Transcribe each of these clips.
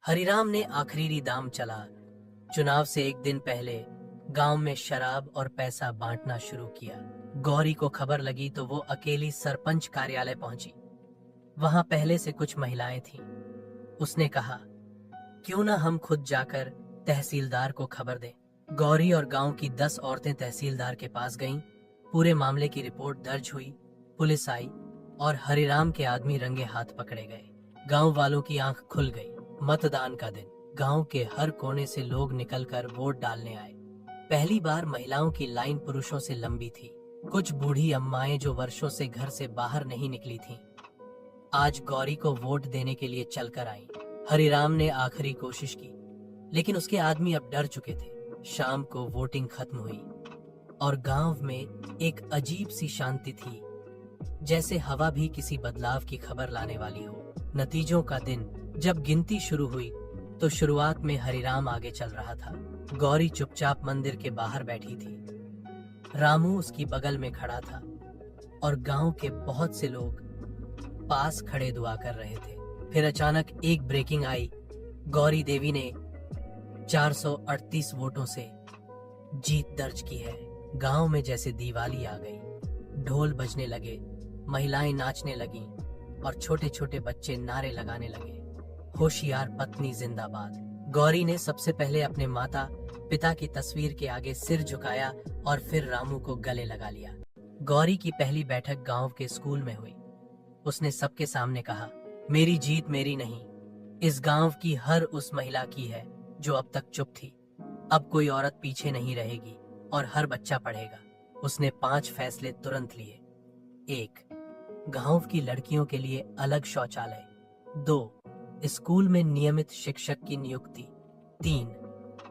हरिराम ने आखिरी दाम चला। चुनाव से एक दिन पहले गांव में शराब और पैसा बांटना शुरू किया। गौरी को खबर लगी तो वो अकेली सरपंच कार्यालय पहुंची। वहां पहले से कुछ महिलाएं थीं। उसने कहा, क्यों ना हम खुद जाकर तहसीलदार को खबर दें। गौरी और गांव की 10 औरतें तहसीलदार के पास गईं। पूरे मामले की रिपोर्ट दर्ज हुई। पुलिस आई और हरिराम के आदमी रंगे हाथ पकड़े गए। गांव वालों की आंख खुल गई। मतदान का दिन। गांव के हर कोने से लोग निकलकर वोट डालने आए। पहली बार महिलाओं की लाइन पुरुषों से लंबी थी। कुछ बूढ़ी अम्माएं जो वर्षों से घर से बाहर नहीं निकली थीं, आज गौरी को वोट देने के लिए चलकर आईं। हरिराम ने आखिरी कोशिश की, लेकिन उसके आदमी अब डर चुके थे। शाम को वोटिंग खत्म हुई और गांव में एक अजीब सी शांति थी, जैसे हवा भी किसी बदलाव की खबर लाने वाली हो। नतीजों का दिन। जब गिनती शुरू हुई तो शुरुआत में हरिराम आगे चल रहा था। गौरी चुपचाप मंदिर के बाहर बैठी थी। रामू उसकी बगल में खड़ा था और गांव के बहुत से लोग पास खड़े दुआ कर रहे थे। फिर अचानक एक ब्रेकिंग आई। गौरी देवी ने 438 वोटों से जीत दर्ज की है। गांव में जैसे दिवाली आ गई। ढोल बजने लगे, महिलाएं नाचने लगीं और छोटे छोटे बच्चे नारे लगाने लगे, होशियार पत्नी जिंदाबाद। गौरी ने सबसे पहले अपने माता पिता की तस्वीर के आगे सिर झुकाया और फिर रामू को गले लगा लिया। गौरी की पहली बैठक गांव के स्कूल में हुई। उसने सबके सामने कहा, मेरी जीत मेरी नहीं, इस गांव की हर उस महिला की है जो अब तक चुप थी। अब कोई औरत पीछे नहीं रहेगी और हर बच्चा पढ़ेगा। उसने 5 फैसले तुरंत लिए। 1. गांव की लड़कियों के लिए अलग शौचालय। 2. स्कूल में नियमित शिक्षक की नियुक्ति। 3.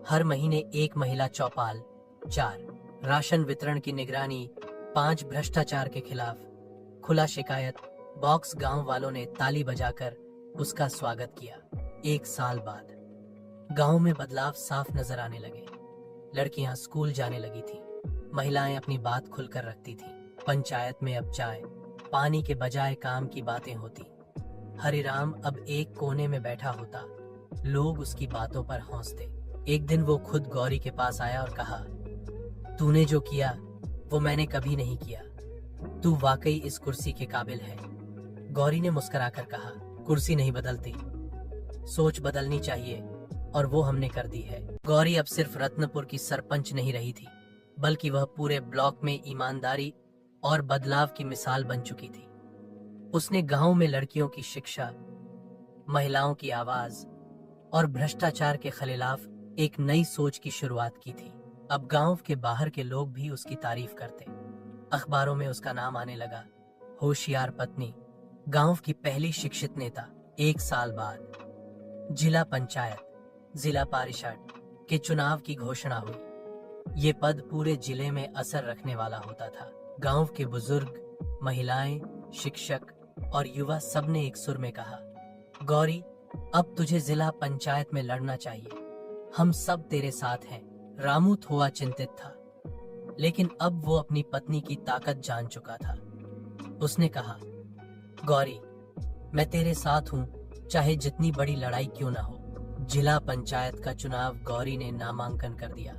हर महीने एक महिला चौपाल। 4. राशन वितरण की निगरानी। 5. भ्रष्टाचार के खिलाफ खुला शिकायत बॉक्स। गांव वालों ने ताली बजाकर उसका स्वागत किया। 1 साल बाद गांव में बदलाव साफ नजर आने लगे। लड़कियां स्कूल जाने लगी थीं। महिलाएं अपनी बात खुलकर रखती थीं। पंचायत में अब चाय पानी के बजाय काम की बातें होती। हरिराम अब एक कोने में बैठा होता। लोग उसकी बातों पर हंसते। एक दिन वो खुद गौरी के पास आया और कहा, तूने जो किया वो मैंने कभी नहीं किया। तू वाकई इस कुर्सी के काबिल है। गौरी ने मुस्कुराकर कहा, कुर्सी नहीं बदलती, सोच बदलनी चाहिए और वो हमने कर दी है। गौरी अब सिर्फ रत्नपुर की सरपंच नहीं रही थी, बल्कि वह पूरे ब्लॉक में ईमानदारी और बदलाव की मिसाल बन चुकी थी। उसने गांव में लड़कियों की शिक्षा, महिलाओं की आवाज और भ्रष्टाचार के खिलाफ एक नई सोच की शुरुआत की थी। अब गांव के बाहर के लोग भी उसकी तारीफ करते। अखबारों में उसका नाम आने लगा। होशियार पत्नी, गांव की पहली शिक्षित नेता। 1 साल बाद जिला पंचायत, जिला परिषद के चुनाव की घोषणा हुई। ये पद पूरे जिले में असर रखने वाला होता था। गांव के बुजुर्ग, महिलाएं, शिक्षक और युवा सबने एक सुर में कहा, गौरी, अब तुझे जिला पंचायत में लड़ना चाहिए। हम सब तेरे साथ हैं। रामू थोड़ा चिंतित था, लेकिन अब वो अपनी पत्नी की ताकत जान चुका था। उसने कहा, गौरी, मैं तेरे साथ हूँ, चाहे जितनी बड़ी लड़ाई क्यों ना हो। जिला पंचायत का चुनाव गौरी ने नामांकन कर दिया।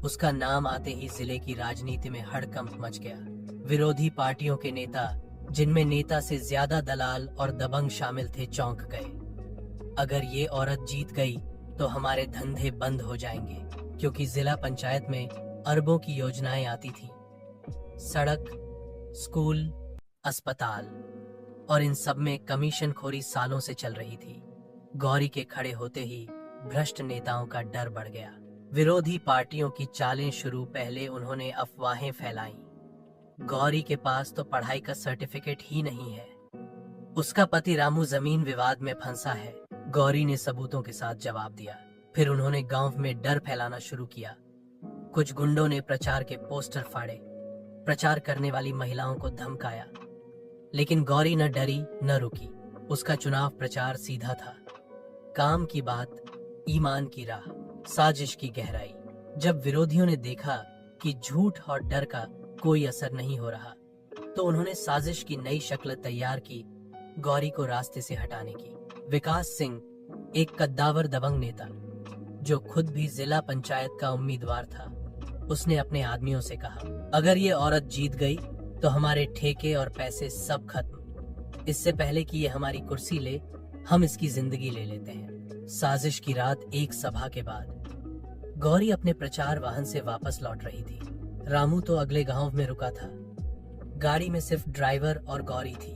उसका नाम आते ही जिले की राजनीति में हड़कंप मच गया। विरोधी पार्टियों के नेता, जिनमें नेता से ज्यादा दलाल और दबंग शामिल थे, चौंक गए। अगर ये औरत जीत गई तो हमारे धंधे बंद हो जाएंगे, क्योंकि जिला पंचायत में अरबों की योजनाएं आती थीं। सड़क, स्कूल, अस्पताल और इन सब में कमीशन खोरी सालों से चल रही थी। गौरी के खड़े होते ही भ्रष्ट नेताओं का डर बढ़ गया। विरोधी पार्टियों की चालें शुरू। पहले उन्होंने अफवाहें फैलाई, गौरी के पास तो पढ़ाई का सर्टिफिकेट ही नहीं है, उसका पति रामू जमीन विवाद में फंसा है। गौरी ने सबूतों के साथ जवाब दिया। फिर उन्होंने गांव में डर फैलाना शुरू किया। कुछ गुंडों ने प्रचार के पोस्टर फाड़े, प्रचार करने वाली महिलाओं को धमकाया, लेकिन गौरी न डरी न रुकी। उसका चुनाव प्रचार सीधा था, काम की बात, ईमान की राह, साजिश की गहराई। जब विरोधियों ने देखा कि झूठ और डर का कोई असर नहीं हो रहा, तो उन्होंने साजिश की नई शक्ल तैयार की, गौरी को रास्ते से हटाने की। विकास सिंह, एक कद्दावर दबंग नेता जो खुद भी जिला पंचायत का उम्मीदवार था, उसने अपने आदमियों से कहा, अगर ये औरत जीत गई तो हमारे ठेके और पैसे सब खत्म। इससे पहले कि ये हमारी कुर्सी ले, हम इसकी जिंदगी ले लेते हैं। साजिश की रात एक सभा के बाद गौरी अपने प्रचार वाहन से वापस लौट रही थी। रामू तो अगले गांव में रुका था। गाड़ी में सिर्फ ड्राइवर और गौरी थी।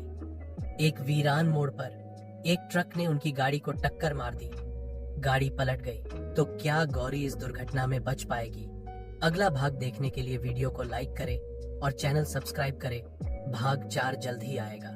एक वीरान मोड़ पर एक ट्रक ने उनकी गाड़ी को टक्कर मार दी। गाड़ी पलट गई। तो क्या गौरी इस दुर्घटना में बच पाएगी? अगला भाग देखने के लिए वीडियो को लाइक करें और चैनल सब्सक्राइब करें। भाग 4 जल्द ही आएगा।